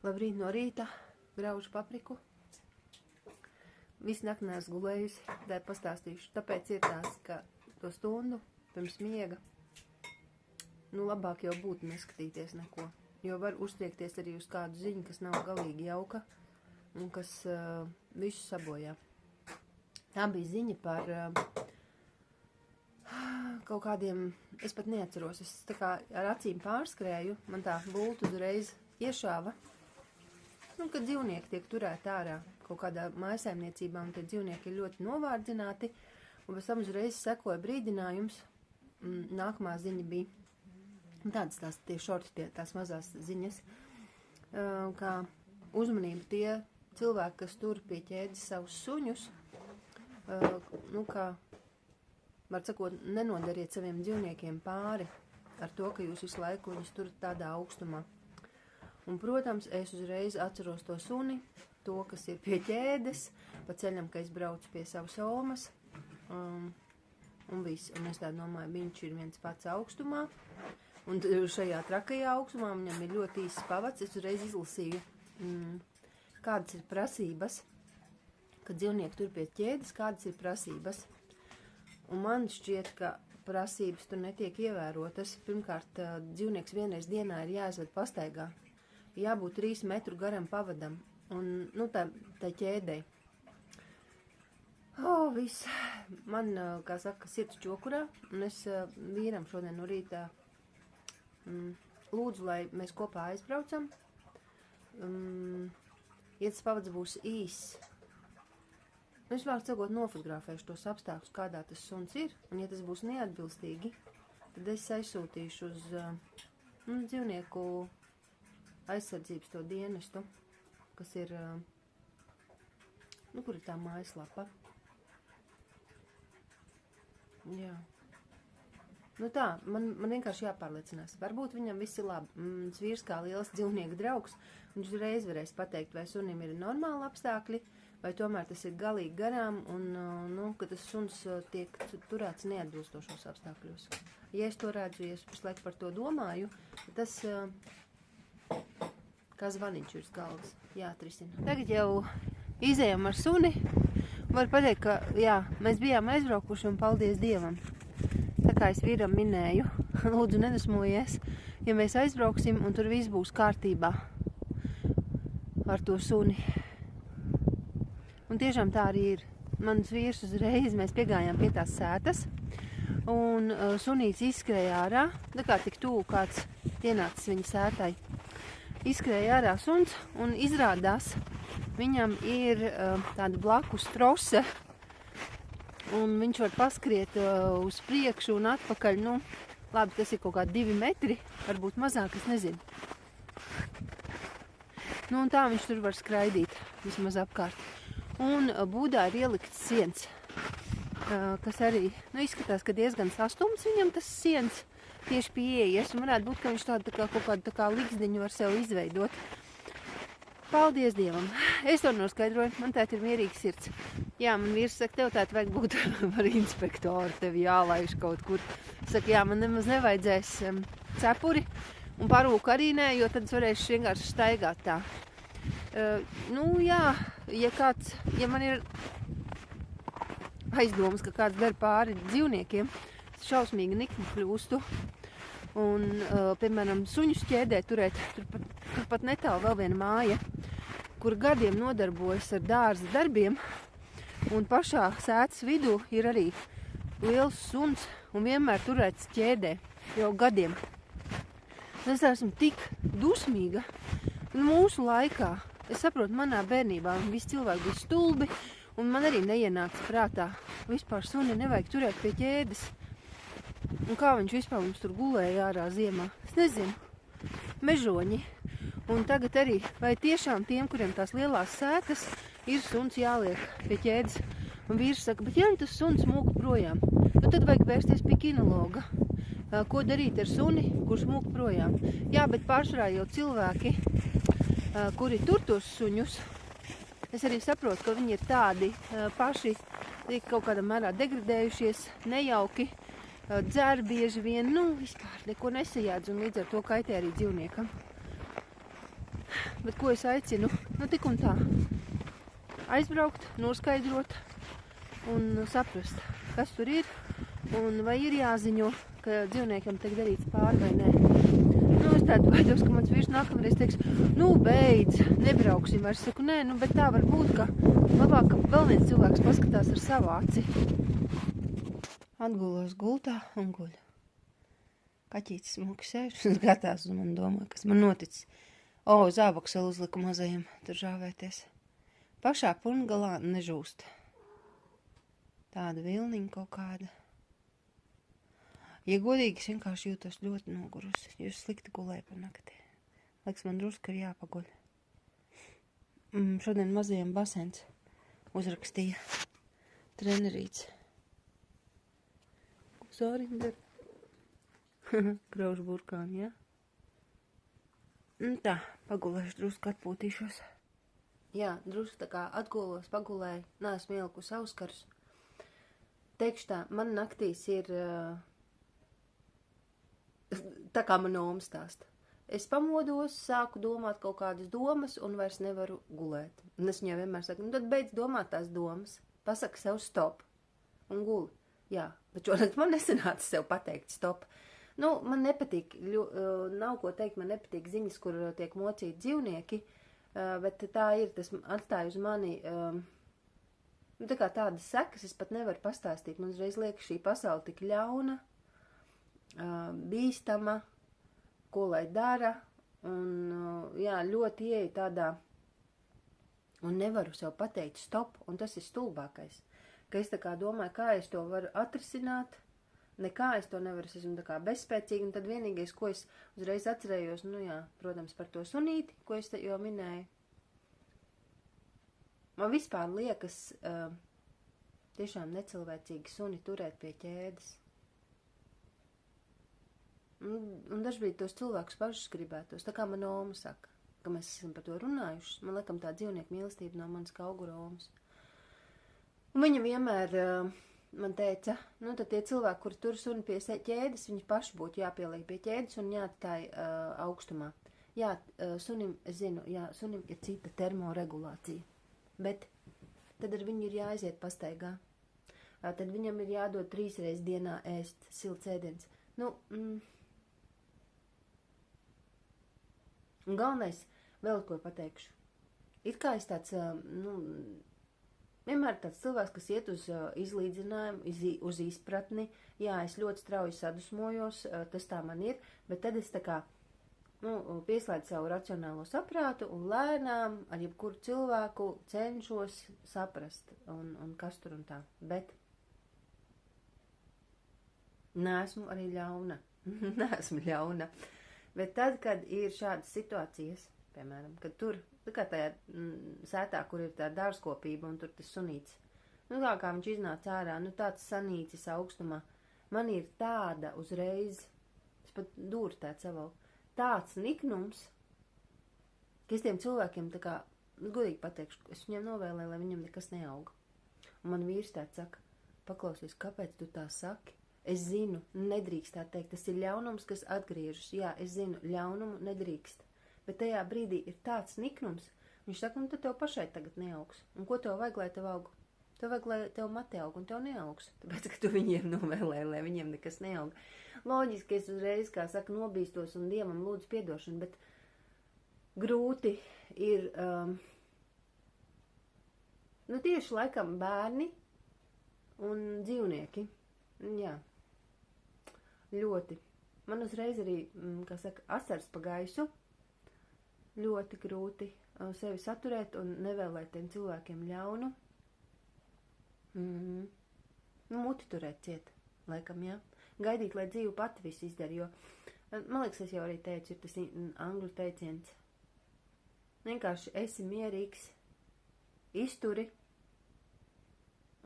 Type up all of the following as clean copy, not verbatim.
Labrīt no rīta, graužu papriku. Visu nakti neesmu gulējusi, tad pastāstīšu. Tāpēc ir tās, ka to stundu pirms miega, labāk jau būtu neskatīties neko. Jo var uztriekties arī uz kādu ziņu, kas nav galīgi jauka un kas visu sabojā. Tā bija ziņa par kaut kādiem, es pat neatceros, es tā kā ar acīm pārskrēju, man tā bulta uzreiz iešāva. Kad dzīvnieki tiek turēti ārā kaut kādā mājsaimniecībā, un tie dzīvnieki ir ļoti novārdzināti, un pēc tam uzreiz sekoja brīdinājums, nākamā ziņa bija tādas tie šorti, tās mazās ziņas, kā uzmanība tie cilvēki, kas tur pie ķēdes savus suņus, kā, var sakot, nenodariet saviem dzīvniekiem pāri ar to, ka jūs visu laiku viņus turat tādā augstumā. Un, protams, es uzreiz atceros to suni, to, kas ir pie ķēdes, pa ceļam, ka es braucu pie savas omas, un viss. Un es tā domāju, viņš ir viens pats augstumā, un šajā trakajā augstumā viņam ir ļoti īsts pavads. Es uzreiz izlasīju, kādas ir prasības, kad dzīvnieki tur pie ķēdes, kādas ir prasības. Un man šķiet, ka prasības tur netiek ievērotas. Pirmkārt, dzīvnieks vienreiz dienā ir jāizved pastaigā. Jābūt 3 metru garam pavadam, un, tā ķēdei. Viss. Man, kā saka, sirds čokurā, un es vīram šodien no rītā lūdzu, lai mēs kopā aizbraucam. Ja tas pavads būs īss, es vārds sakot nofotografēšu tos apstākļus, kādā tas suns ir, un ja tas būs neatbilstīgi, tad es aizsūtīšu uz dzīvnieku aizsardzības to dienestu, kas ir, kur ir tā mājaslapa. Jā. Tā, man vienkārši jāpārliecinās. Varbūt viņam viss ir labi. Mans vīrs kā liels dzīvnieku draugs, viņš uzreiz varēs pateikt, vai sunim ir normāli apstākļi, vai tomēr tas ir galīgi garām, un, ka tas suns tiek turēts neatbilstošos apstākļos. Ja es to redzu, ja es visu laiku par to domāju, tas kā zvaniņš uz galvas jāatrisina. Tagad jau izējām ar suni. Var pateikt, ka jā, mēs bijām aizbraukuši un paldies Dievam. Tā kā es vīram minēju, lūdzu nedusmojies, ja mēs aizbrauksim un tur viss būs kārtībā ar to suni. Un tiešām tā arī ir. Mans vīrs uzreiz, mēs piegājām pie tās sētas un sunīts izskrēja ārā, tā kā tik tūlu kāds ienācis viņa sētai. Izskrēja ārā suns un izrādās, viņam ir tāda blakus trose, un viņš var paskriet uz priekšu un atpakaļ, labi, tas ir kaut kādi 2 metri, varbūt mazāk, es nezinu. Un tā viņš tur var skraidīt, vismaz apkārt. Un būdā ir ielikts siens, kas arī, izskatās, ka diezgan sastums viņam tas siens, tieši pieejas, un varētu būt, ka viņš tādu kaut kādu liksdiņu var sev izveidot. Paldies Dievam! Es to noskaidroju, man tēt ir mierīgs sirds. Jā, man vīrs saka, tev tēt vajag būt par inspektoru, tevi jālaiž kaut kur. Saka, jā, man nemaz nevajadzēs cepuri un parūku arī nē, jo tad es varēšu vienkārši staigāt tā. Jā, ja man ir aizdomas, ka kāds der pāri dzīvniekiem, šausmīgi nikni kļūstu, un, piemēram, suņus ķēdē turēt, turpat netālu vēl viena māja, kur gadiem nodarbojas ar dārza darbiem, un pašā sētas vidū ir arī liels suns, un vienmēr turēts ķēdē, jau gadiem. Es esmu tik dusmīga, un mūsu laikā, es saprotu, manā bērnībā visi cilvēki bija stulbi, un man arī neienāca prātā, vispār suni nevajag turēt pie ķēdes. Un kā viņš vispār mums tur gulēja ārā ziemā? Es nezinu. Mežoņi. Un tagad arī, vai tiešām tiem, kuriem tās lielās sētas, ir suns jāliek pie ķēdes. Un vīrs saka, bet ja tas suns mūk projām, tad vajag vērsties pie kinologa. Ko darīt ar suni, kurš mūk projām? Jā, bet pārsvarā jau cilvēki, kuri tur tos suņus, es arī saprotu, ka viņi ir tādi paši, kaut kādā mērā degradējušies, nejauki, dzer bieži vien, vispār neko nesajādz un līdz ar to kaitē arī dzīvniekam. bet ko es aicinu? Nu, tik un tā. Aizbraukt, noskaidrot un saprast, kas tur ir un vai ir jāziņo, ka dzīvniekam tiek darīts pāri vai nē. Nu, es tādu baidos, ka mans vīrs nākamreiz teiks, nu, beidz, nebrauksim vairs. Saku, nē, nu, bet tā var būt, ka labāk, ka vēl viens cilvēks paskatās ar savu aci. Atgulos gultā un guļu. Kaķītis smuki sēž un skatās uz mani domā, kas man noticis. Zābakseli uzliku mazajam tur žāvēties. Pašā purngalā nežūst. Tāda vilniņa kaut kāda. Ja godīgi, es vienkārši jūtos ļoti nogurusi, jo es slikti gulēju par nakti. Liekas, man drusku ir jāpaguļ. Šodien mazajam basens uzrakstīja trenerīts. Ko Zāriņa dara? Graužu burkāni, ja? Tā, pagulēšu drusku atpūtīšos. Jā, drusku tā kā atgulos, pagulēju, neesmu ielikusi auskarus. Teikšu tā, man naktīs ir tā kā man Oma stāsta. Es pamodos, sāku domāt kaut kādas domas un vairs nevaru gulēt. Un es viņai vienmēr saku, nu tad beidz domāt tās domas, pasaka sev stop un guli. Jā, bet šodien man nesanāca sev pateikt stop. Nu, man nepatīk, nav ko teikt, man nepatīk ziņas, kur tiek mocīti dzīvnieki, bet tā ir, tas atstāja uz mani, tā kā tādas sekas, es pat nevaru pastāstīt. Man uzreiz liekas, šī pasaule tik ļauna, bīstama, ko lai dara, un jā, ļoti ieeja tādā, un nevaru sev pateikt stop, un tas ir stulbākais, ka es tā kā domāju, kā es to varu atrisināt, nekā es to nevaru, es esmu tā kā bezspēcīgi, un tad vienīgais, ko es uzreiz atcerējos, nu jā, protams, par to sunīti, ko es jau minēju. Man vispār liekas tiešām necilvēcīgi suni turēt pie ķēdes. Un dažbrīd tos cilvēkus pašus gribētos, tā kā man Oma saka, ka mēs esam par to runājuši. Man liekam tā dzīvnieku mīlestība no manas kā augura Omas. Un viņa vienmēr man teica, nu tad tie cilvēki, kuri tur suni pie ķēdes, viņi paši būtu jāpieliek pie ķēdes un jāatstāj augstumā. Jā, sunim, es zinu, jā, sunim ir cita termoregulācija, bet tad ar viņu ir jāaiziet pastaigā. Tad viņam ir jādod 3 reizes dienā ēst silts ēdiens. Nu, un galvenais, vēl ko pateikšu. It kā es tāds, vienmēr tāds cilvēks, kas iet uz izlīdzinājumu, uz izpratni, jā, es ļoti strauji sadusmojos, tas tā man ir, bet tad es tā kā, pieslēdzu savu racionālo saprātu un lēnām ar jebkuru cilvēku cenšos saprast, un kas tur un tā, bet neesmu arī ļauna, neesmu ļauna, bet tad, kad ir šādas situācijas, piemēram, kad tur, tā kā tajā sētā, kur ir tā dārzkopība un tur tas sunīts, nu tā kā viņš iznāca ārā, nu tāds sanīcis augstumā, man ir tāda uzreiz, es pat dūrtēt savalku, tāds niknums, ka es tiem cilvēkiem tā kā, godīgi pateikšu, es viņiem novēlēju, lai viņam nekas neauga. Un man vīrs tāds saka, paklausies, kāpēc tu tā saki? Es zinu, nedrīkst tā teikt, tas ir ļaunums, kas atgriežas. Jā, es zinu, ļaunumu nedrīkst. Bet tajā brīdī ir tāds niknums, viņš saka, nu tad tev pašai tagad neaugs. Un ko tev vajag, lai tev aug? Tev vajag, lai tev mati aug, un tev neaugs. Tāpēc, ka tu viņiem novēlēji, lai viņiem nekas neaug. Loģiski, es uzreiz, kā saka, nobīstos un Dievam lūdzu piedošanu, bet grūti ir, tieši laikam bērni un dzīvnieki. Jā, ļoti. Man uzreiz arī, kā saka, asars pa gaisu, ļoti grūti sevi saturēt un nevēlēt tiem cilvēkiem ļaunu. Muti turēt ciet, laikam, jā. Gaidīt, lai dzīve pati visu izdara, jo, man liekas, es jau arī teicu, ir tas angļu teiciens. Vienkārši esi mierīgs, izturi,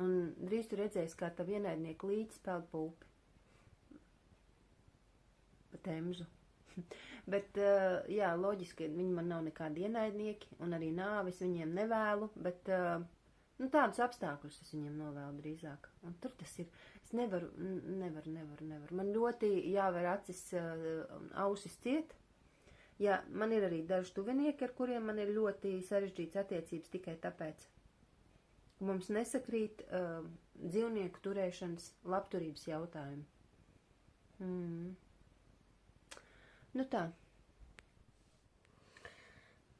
un drīz tu redzēsi, kā tavu ienaidnieku līdzi peld pupi. Pa temzu. Bet, jā, loģiski, viņi man nav nekādi ienaidnieki, un arī nāvis viņiem nevēlu, bet, tādus apstākļus es viņiem novēlu drīzāk. Un tur tas ir, es nevaru. Man ļoti jāver acis, ausis ciet, Ja man ir arī daži tuvinieki, ar kuriem man ir ļoti sarežģīts attiecības tikai tāpēc. Mums nesakrīt dzīvnieku turēšanas labturības jautājumi. Nu tā.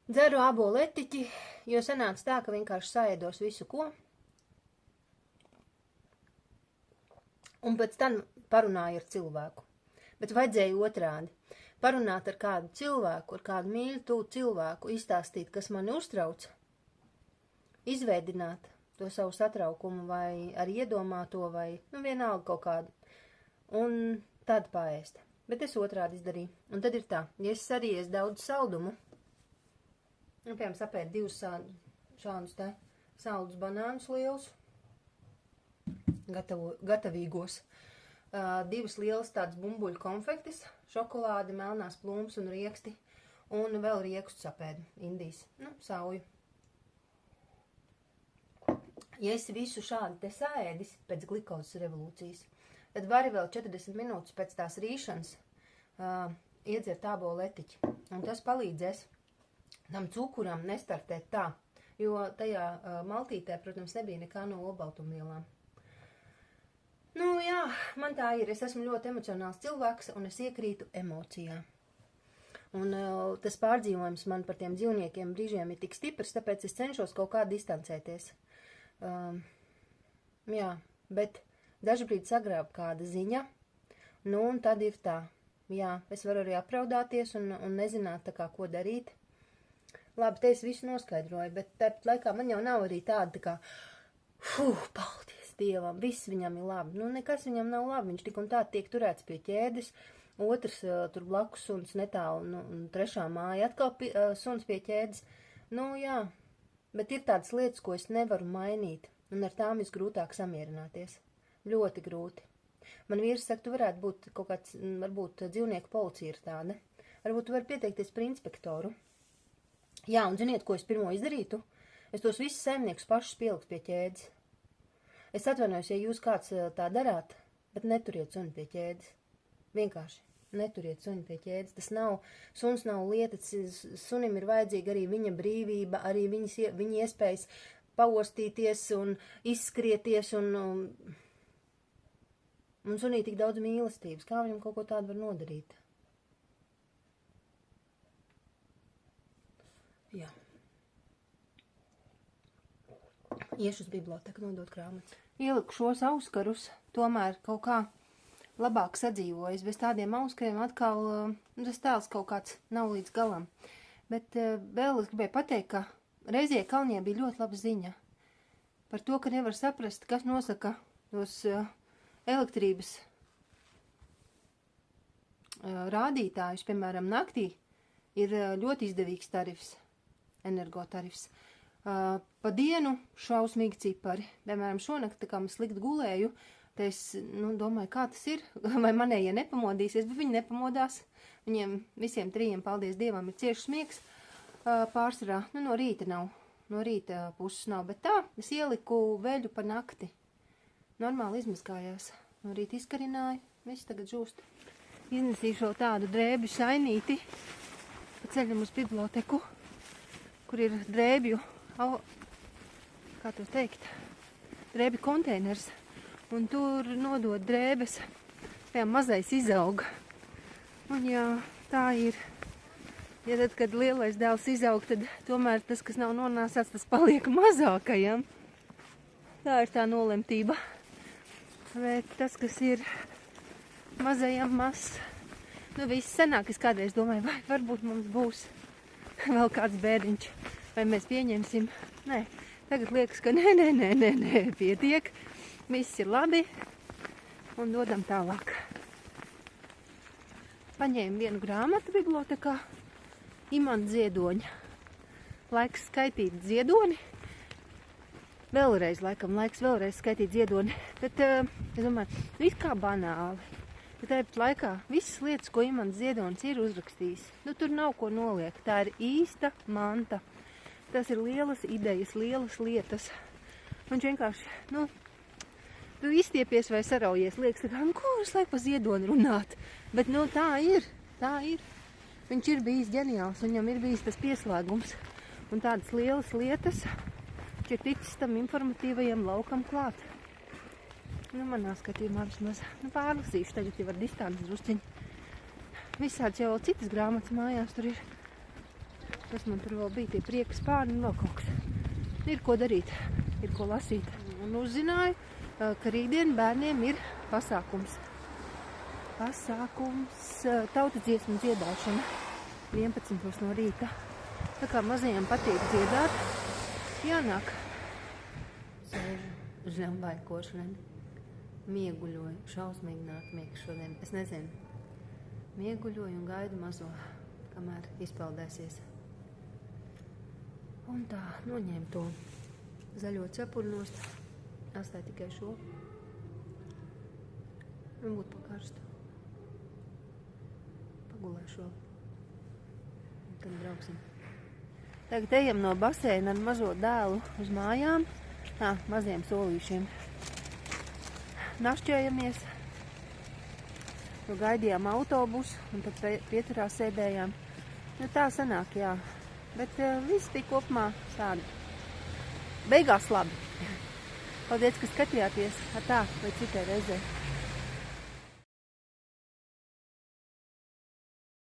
Dzeru ābolu etiķi, jo sanāca tā, ka vienkārši saēdos visu ko. Un pēc tam parunāju ar cilvēku. Bet vajadzēja otrādi. Parunāt ar kādu cilvēku, ar kādu mīļu tūlu cilvēku, izstāstīt, kas mani uztrauc, izveidināt to savu satraukumu vai ar iedomāto vai, vienalga kaut kādu. Un tad paēst. Bet es otrādi izdarīju. Un tad ir tā, ja es arī es daudz saldumu, piemēram, sapēt 2 šādus te saldus banānus lielus, gatavīgos, 2 lielas tādas bumbuļu konfektes, šokolādi, melnās plūmas un rieksti, un vēl riekstu sapēdu, indijas, sauju. Ja esi visu šādi te saēdis pēc glikozes revolūcijas, tad vari vēl 40 minūtes pēc tās rīšanas iedzert ābolu etiķi, un tas palīdzēs tam cukuram nestartēt tā, jo tajā maltītē, protams, nebija nekā no olbaltumvielām. Jā, man tā ir. Es esmu ļoti emocionāls cilvēks, un es iekrītu emocijā. Un tas pārdzīvojums man par tiem dzīvniekiem brīžiem ir tik stiprs, tāpēc es cenšos kaut kā distancēties. Jā, bet dažbrīd sagrāb kāda ziņa, un tad ir tā. Jā, es varu arī apraudāties un nezināt tā kā, ko darīt. Labi, te es visu noskaidroju, bet tāpat laikā man jau nav arī tāda tā kā, paldies Dievam, viss viņam ir labi. Nekas viņam nav labi, viņš tik un tā tiek turēts pie ķēdes, otrs tur blakus suns netālu, un 3. māja atkal suns pie ķēdes. Jā, bet ir tādas lietas, ko es nevaru mainīt, un ar tām visgrūtāk samierināties. Ļoti grūti. Man vīrs saka, tu varētu būt kaut kāds, varbūt dzīvnieku policija ir tāda. Varbūt tu vari pieteikties par inspektoru. Jā, un ziniet, ko es pirmo izdarītu? Es tos visus saimniekus pašus pielikt pie ķēdes. Es atvainojos, ja jūs kāds tā darāt, bet neturiet suni pie ķēdes. Vienkārši neturiet suni pie ķēdes. Tas nav, suns nav lieta, sunim ir vajadzīga arī viņa brīvība, arī viņa iespējas paostīties un izskrieties un sunī tik daudz mīlestības. Kā viņam kaut ko tādu var nodarīt? Jā. Iešu uz biblioteku nodot grāmatas. Ieliku šos auskarus, tomēr kaut kā labāk sadzīvojas. Bez tādiem auskariem atkal tas tēls kaut kāds nav līdz galam. Bet vēl es gribēju pateikt, ka Reizie Kalnie bija ļoti laba ziņa par to, ka nevar saprast, kas nosaka tos elektrības rādītājus. Piemēram, naktī ir ļoti izdevīgs tarifs, energotarifs. Pa dienu šausmīgi cipari. Piemēram, šonakt, tā kā mēs slikti gulēju, te es domāju, kā tas ir, vai manējie nepamodīsies, bet viņi nepamodās. Viņiem visiem 3, paldies Dievam, ir ciešs miegs pārsvarā. No rīta nav, no rīta puses nav, bet tā, es ieliku veļu pa nakti. Normāli izmazgājās. No rīta izkarināju, viss tagad žūst. Iznesīšu vēl tādu drēbju sainīti pa ceļam uz biblioteku, kur ir drēbju kā to teikt, drēbi konteiners, un tur nodot drēbes, piemēram, mazais izauga. Un jā, tā ir. Ja tad, kad lielais dēls izaug, tad tomēr tas, kas nav nonāsāts, tas paliek mazākajam. Tā ir tā nolemtība. Bet tas, kas ir mazajam mazs, viss senāk, es kādreiz domāju, vai varbūt mums būs vēl kāds bērniņš. Vai mēs pieņemsim? Nē, tagad liekas, ka nē, pietiek. Viss ir labi un dodam tālāk. Paņēmu vienu grāmatu bibliotekā, Imanta Ziedoņa. Laiks skaitīt ziedoni. Vēlreiz skaitīt ziedoni. Bet es domāju, it kā banāli. Bet tāpat laikā visas lietas, ko Imants Ziedonis ir uzrakstījis, tur nav ko noliekt. Tā ir īsta manta. Tas ir lielas idejas, lielas lietas. Un vienkārši, tu izstiepies vai saraujies, liekas, tā kā, ko visu laiku pa Ziedoni runāt? Bet, tā ir. Viņš ir bijis ģeniāls, viņam ir bijis tas pieslēgums un tādas lielas lietas, viņš ir ticis tam informatīvajam laukam klāt. Nu, manā skatījumā vismaz. Nu, pārlasīšu tagad jau ar distanci drusciņu. Visāds jau citas grāmatas mājās tur ir. Tas man tur vēl bija tie prieka spārni un vēl kaut kas. Ir ko darīt, ir ko lasīt. Un uzzināju, ka rītdien bērniem ir pasākums. Tautas dziesmu dziedāšana 11 no rīta. Tā kā mazajiem patīk dziedāt, jānāk. Sēžu zem baiko šodien. Mieguļoju, šausmīgi nāk miegs šodien. Es nezinu. Mieguļoju un gaidu mazo, kamēr izpeldēsies. Un tā, noņēmu to zaļo cepuri nost. Atstāju tikai šo. Un būtu pakarstu. Pagulēšu vēl. Un tad brauksim. Tagad ejam no baseina ar mazo dēlu uz mājām. Maziem solīšiem. Našķējamies. Gaidījām autobusu un tad pieturā sēdējām. Nu, tā sanāk, jā. Bet viss bija kopumā tādi. Beigās labi. Paldies, ka skatījāties. Tā, vai citai reizē.